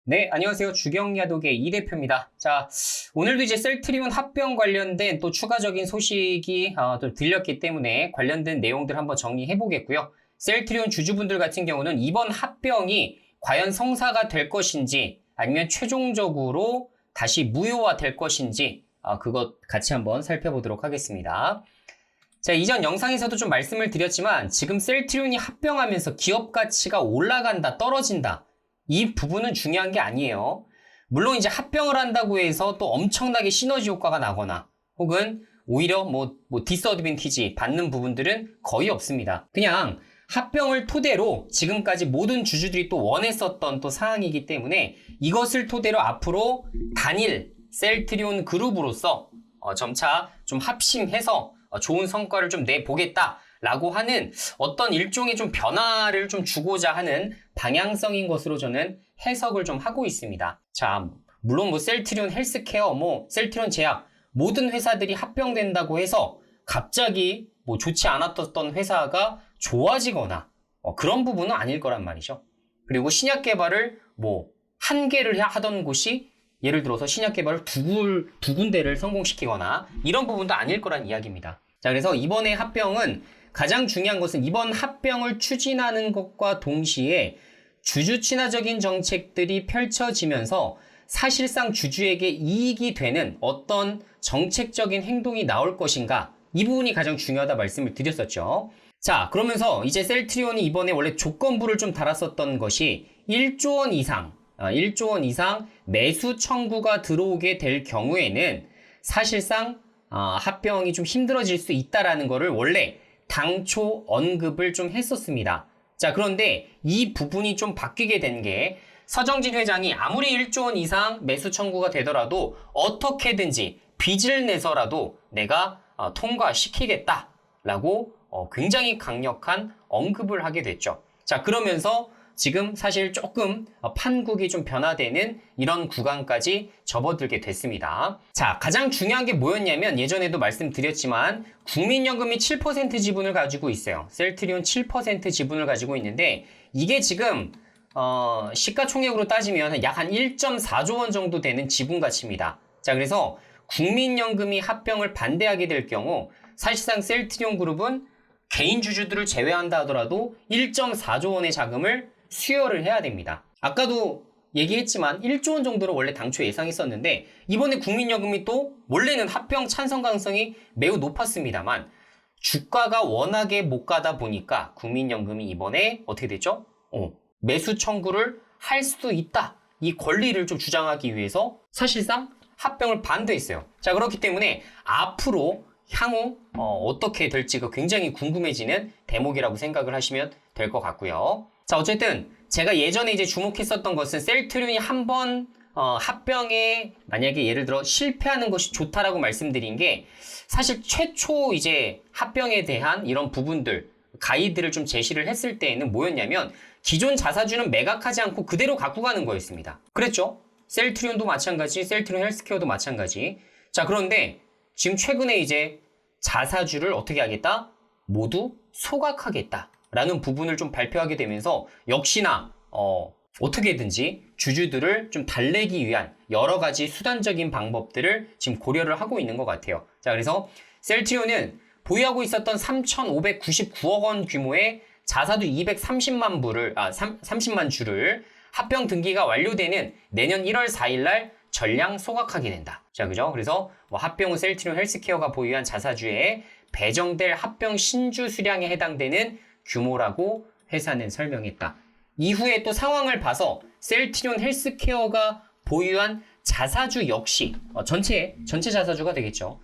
네, 안녕하세요. 주경야독의 이 대표입니다. 자, 오늘도 이제 셀트리온 합병 관련된 또 추가적인 소식이 또 들렸기 때문에 관련된 내용들 한번 정리해 보겠고요. 셀트리온 주주분들 같은 경우는 이번 합병이 과연 성사가 될 것인지 아니면 최종적으로 다시 무효화 될 것인지 그것 같이 한번 살펴보도록 하겠습니다. 자, 이전 영상에서도 좀 말씀을 드렸지만 지금 셀트리온이 합병하면서 기업 가치가 올라간다, 떨어진다. 이 부분은 중요한 게 아니에요. 물론 이제 합병을 한다고 해서 또 엄청나게 시너지 효과가 나거나 혹은 오히려 디스어드밴티지 받는 부분들은 거의 없습니다. 그냥 합병을 토대로 지금까지 모든 주주들이 또 원했었던 또 사항이기 때문에 이것을 토대로 앞으로 단일 셀트리온 그룹으로서 점차 좀 합심해서 좋은 성과를 좀 내보겠다 라고 하는 어떤 일종의 좀 변화를 좀 주고자 하는 방향성인 것으로 저는 해석을 좀 하고 있습니다. 자, 물론 셀트리온 헬스케어, 셀트리온 제약 모든 회사들이 합병된다고 해서 갑자기 좋지 않았던 회사가 좋아지거나 그런 부분은 아닐 거란 말이죠. 그리고 신약 개발을 한 개를 하던 곳이 예를 들어서 신약 개발을 두 군데를 성공시키거나 이런 부분도 아닐 거란 이야기입니다. 자, 그래서 이번에 합병은 가장 중요한 것은 이번 합병을 추진하는 것과 동시에 주주 친화적인 정책들이 펼쳐지면서 사실상 주주에게 이익이 되는 어떤 정책적인 행동이 나올 것인가, 이 부분이 가장 중요하다 말씀을 드렸었죠. 자, 그러면서 이제 셀트리온이 이번에 원래 조건부를 좀 달았었던 것이 1조 원 이상 매수 청구가 들어오게 될 경우에는 사실상 합병이 좀 힘들어질 수 있다라는 거를 원래 당초 언급을 좀 했었습니다. 자, 그런데 이 부분이 좀 바뀌게 된 게 서정진 회장이 아무리 1조 원 이상 매수 청구가 되더라도 어떻게든지 빚을 내서라도 내가 통과시키겠다라고 굉장히 강력한 언급을 하게 됐죠. 자, 그러면서 지금 사실 조금 판국이 좀 변화되는 이런 구간까지 접어들게 됐습니다. 자, 가장 중요한 게 뭐였냐면 예전에도 말씀드렸지만 국민연금이 7% 지분을 가지고 있어요. 셀트리온 7% 지분을 가지고 있는데 이게 지금 시가총액으로 따지면 약 한 1.4조 원 정도 되는 지분 가치입니다. 자, 그래서 국민연금이 합병을 반대하게 될 경우 사실상 셀트리온 그룹은 개인 주주들을 제외한다 하더라도 1.4조 원의 자금을 수여를 해야 됩니다. 아까도 얘기했지만 1조 원 정도로 원래 당초 예상했었는데 이번에 국민연금이 또 원래는 합병 찬성 가능성이 매우 높았습니다만 주가가 워낙에 못 가다 보니까 국민연금이 이번에 어떻게 됐죠? 매수 청구를 할 수도 있다. 이 권리를 좀 주장하기 위해서 사실상 합병을 반대했어요. 자, 그렇기 때문에 앞으로 향후 어떻게 될지가 굉장히 궁금해지는 대목이라고 생각을 하시면 될 것 같고요. 자, 어쨌든 제가 예전에 이제 주목했었던 것은 셀트리온이 한번 합병에 만약에 예를 들어 실패하는 것이 좋다라고 말씀드린 게 사실 최초 이제 합병에 대한 이런 부분들 가이드를 좀 제시를 했을 때에는 뭐였냐면 기존 자사주는 매각하지 않고 그대로 갖고 가는 거였습니다. 그랬죠? 셀트리온도 마찬가지, 셀트리온 헬스케어도 마찬가지. 자, 그런데 지금 최근에 이제 자사주를 어떻게 하겠다? 모두 소각하겠다. 라는 부분을 좀 발표하게 되면서 역시나 어떻게든지 주주들을 좀 달래기 위한 여러 가지 수단적인 방법들을 지금 고려를 하고 있는 것 같아요. 자, 그래서 셀트리온은 보유하고 있었던 3,599억 원 규모의 자사주 30만 주를 합병 등기가 완료되는 내년 1월 4일 날 전량 소각하게 된다. 자, 그죠? 그래서 합병 후 셀트리온 헬스케어가 보유한 자사주에 배정될 합병 신주 수량에 해당되는 규모라고 회사는 설명했다. 이후에 또 상황을 봐서 셀트리온 헬스케어가 보유한 자사주 역시 전체 자사주가 되겠죠.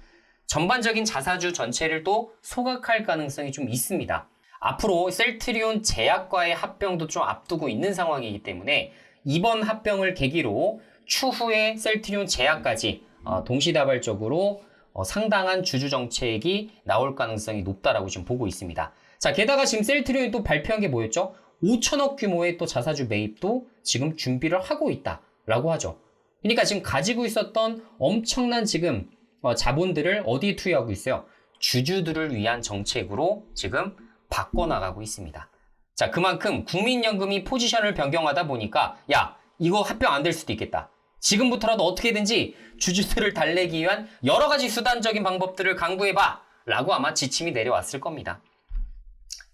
전반적인 자사주 전체를 또 소각할 가능성이 좀 있습니다. 앞으로 셀트리온 제약과의 합병도 좀 앞두고 있는 상황이기 때문에 이번 합병을 계기로 추후에 셀트리온 제약까지 동시다발적으로 상당한 주주 정책이 나올 가능성이 높다라고 지금 보고 있습니다. 자, 게다가 지금 셀트리온이 또 발표한 게 뭐였죠? 5천억 규모의 또 자사주 매입도 지금 준비를 하고 있다라고 하죠. 그러니까 지금 가지고 있었던 엄청난 지금 자본들을 어디에 투여하고 있어요? 주주들을 위한 정책으로 지금 바꿔나가고 있습니다. 자, 그만큼 국민연금이 포지션을 변경하다 보니까 야, 이거 합병 안 될 수도 있겠다. 지금부터라도 어떻게든지 주주들을 달래기 위한 여러 가지 수단적인 방법들을 강구해봐 라고 아마 지침이 내려왔을 겁니다.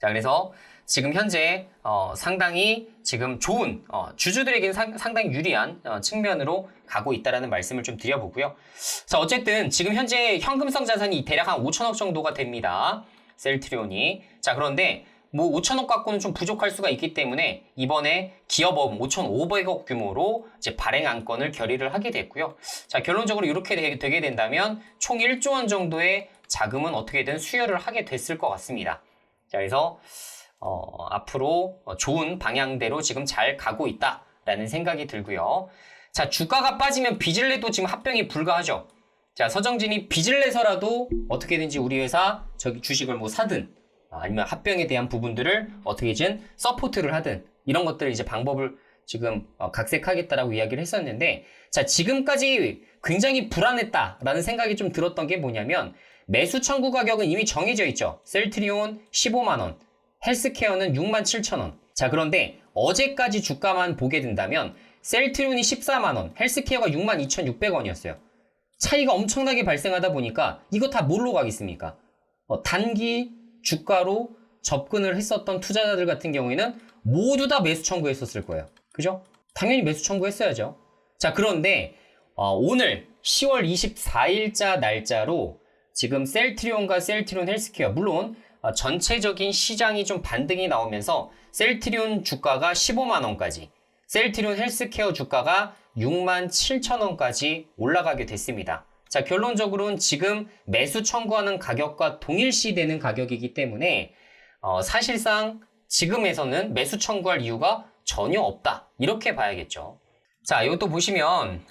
자, 그래서 지금 현재 상당히 지금 좋은 주주들에게는 상당히 유리한 측면으로 가고 있다라는 말씀을 좀 드려보고요. 자, 어쨌든 지금 현재 현금성 자산이 대략 한 5천억 정도가 됩니다. 셀트리온이. 자, 그런데 뭐 5천억 갖고는 좀 부족할 수가 있기 때문에 이번에 기업어음 5,500억 규모로 이제 발행 안건을 결의를 하게 됐고요. 자, 결론적으로 이렇게 되게 된다면 총 1조 원 정도의 자금은 어떻게든 수여를 하게 됐을 것 같습니다. 자, 그래서 앞으로 좋은 방향대로 지금 잘 가고 있다라는 생각이 들고요. 자, 주가가 빠지면 빚을 내도 지금 합병이 불가하죠. 자, 서정진이 빚을 내서라도 어떻게든지 우리 회사 저기 주식을 뭐 사든 아니면 합병에 대한 부분들을 어떻게든 서포트를 하든 이런 것들을 이제 방법을 지금 각색하겠다라고 이야기를 했었는데, 자, 지금까지 굉장히 불안했다라는 생각이 좀 들었던 게 뭐냐면 매수 청구 가격은 이미 정해져 있죠. 셀트리온 15만 원, 헬스케어는 6만 7천 원. 자, 그런데 어제까지 주가만 보게 된다면 셀트리온이 14만 원, 헬스케어가 6만 2,600원이었어요. 차이가 엄청나게 발생하다 보니까 이거 다 뭘로 가겠습니까? 단기 주가로 접근을 했었던 투자자들 같은 경우에는 모두 다 매수 청구했었을 거예요. 그죠? 당연히 매수 청구했어야죠. 자, 그런데 오늘 10월 24일자 날짜로 지금 셀트리온과 셀트리온 헬스케어, 물론 전체적인 시장이 좀 반등이 나오면서 셀트리온 주가가 15만 원까지, 셀트리온 헬스케어 주가가 6만 7천 원까지 올라가게 됐습니다. 자, 결론적으로는 지금 매수 청구하는 가격과 동일시되는 가격이기 때문에 사실상 지금에서는 매수 청구할 이유가 전혀 없다, 이렇게 봐야겠죠. 자, 이것도 보시면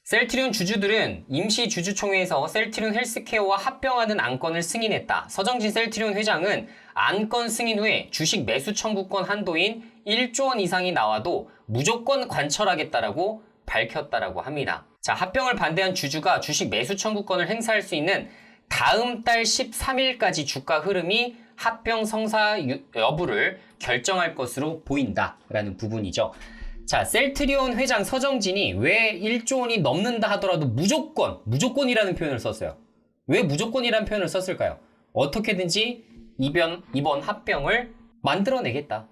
셀트리온 주주들은 임시 주주총회에서 셀트리온 헬스케어와 합병하는 안건을 승인했다. 서정진 셀트리온 회장은 안건 승인 후에 주식 매수 청구권 한도인 1조 원 이상이 나와도 무조건 관철하겠다라고 밝혔다라고 합니다. 자, 합병을 반대한 주주가 주식 매수 청구권을 행사할 수 있는 다음 달 13일까지 주가 흐름이 합병 성사 여부를 결정할 것으로 보인다라는 부분이죠. 자, 셀트리온 회장 서정진이 왜 1조 원이 넘는다 하더라도 무조건이라는 표현을 썼어요. 왜 무조건이라는 표현을 썼을까요? 어떻게든지 이번 합병을 만들어내겠다.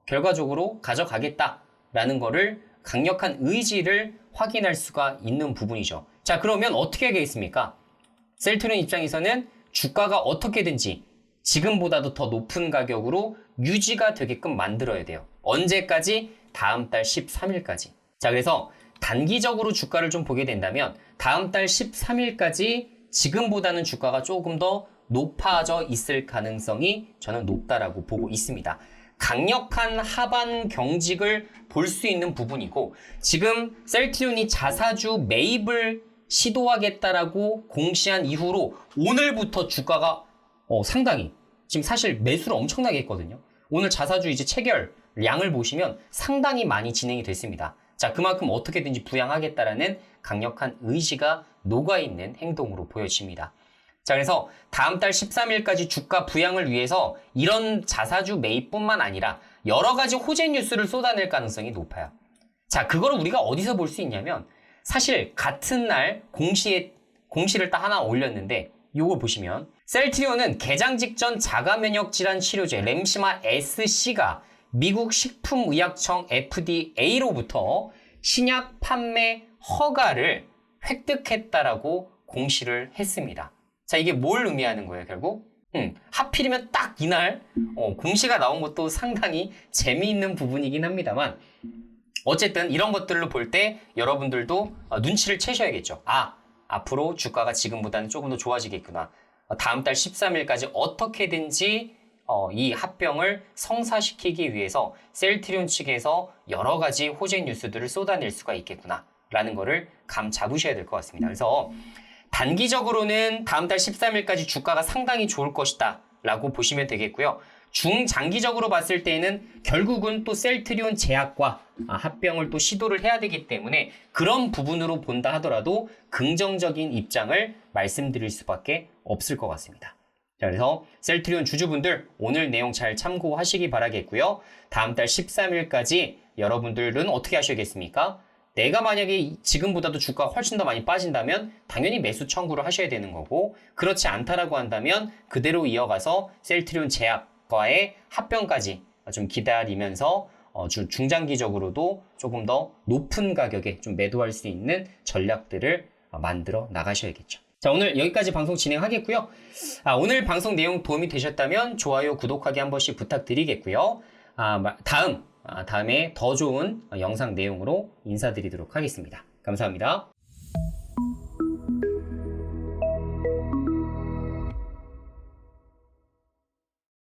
결과적으로 가져가겠다라는 거를 강력한 의지를 확인할 수가 있는 부분이죠. 자, 그러면 어떻게 하겠습니까? 셀트리온 입장에서는 주가가 어떻게든지 지금보다도 더 높은 가격으로 유지가 되게끔 만들어야 돼요. 언제까지? 다음 달 13일까지. 자, 그래서 단기적으로 주가를 좀 보게 된다면 다음 달 13일까지 지금보다는 주가가 조금 더 높아져 있을 가능성이 저는 높다라고 보고 있습니다. 강력한 하반 경직을 볼 수 있는 부분이고, 지금 셀트리온이 자사주 매입을 시도하겠다라고 공시한 이후로 오늘부터 주가가 상당히 지금 사실 매수를 엄청나게 했거든요. 오늘 자사주 이제 체결량을 보시면 상당히 많이 진행이 됐습니다. 자, 그만큼 어떻게든지 부양하겠다라는 강력한 의지가 녹아있는 행동으로 보여집니다. 자, 그래서 다음 달 13일까지 주가 부양을 위해서 이런 자사주 매입뿐만 아니라 여러 가지 호재 뉴스를 쏟아낼 가능성이 높아요. 자, 그거를 우리가 어디서 볼 수 있냐면 사실 같은 날 공시를 딱 하나 올렸는데 요거 보시면 셀트리온은 개장 직전 자가 면역 질환 치료제 램시마 SC가 미국 식품의약청 FDA로부터 신약 판매 허가를 획득했다라고 공시를 했습니다. 자, 이게 뭘 의미하는 거예요, 결국? 하필이면 딱 이날 공시가 나온 것도 상당히 재미있는 부분이긴 합니다만, 어쨌든 이런 것들을 볼 때 여러분들도 눈치를 채셔야겠죠. 아, 앞으로 주가가 지금보다는 조금 더 좋아지겠구나. 다음 달 13일까지 어떻게든지 이 합병을 성사시키기 위해서 셀트리온 측에서 여러 가지 호재 뉴스들을 쏟아낼 수가 있겠구나 라는 거를 감 잡으셔야 될 것 같습니다. 그래서 단기적으로는 다음 달 13일까지 주가가 상당히 좋을 것이다 라고 보시면 되겠고요. 중장기적으로 봤을 때는 결국은 또 셀트리온 제약과 합병을 또 시도를 해야 되기 때문에 그런 부분으로 본다 하더라도 긍정적인 입장을 말씀드릴 수밖에 없을 것 같습니다. 자, 그래서 셀트리온 주주분들 오늘 내용 잘 참고하시기 바라겠고요. 다음 달 13일까지 여러분들은 어떻게 하셔야겠습니까? 내가 만약에 지금보다도 주가가 훨씬 더 많이 빠진다면 당연히 매수 청구를 하셔야 되는 거고, 그렇지 않다라고 한다면 그대로 이어가서 셀트리온 제약과의 합병까지 좀 기다리면서 중장기적으로도 조금 더 높은 가격에 좀 매도할 수 있는 전략들을 만들어 나가셔야겠죠. 자, 오늘 여기까지 방송 진행하겠고요. 오늘 방송 내용 도움이 되셨다면 좋아요, 구독하기 한 번씩 부탁드리겠고요. 다음에 더 좋은 영상 내용으로 인사드리도록 하겠습니다. 감사합니다.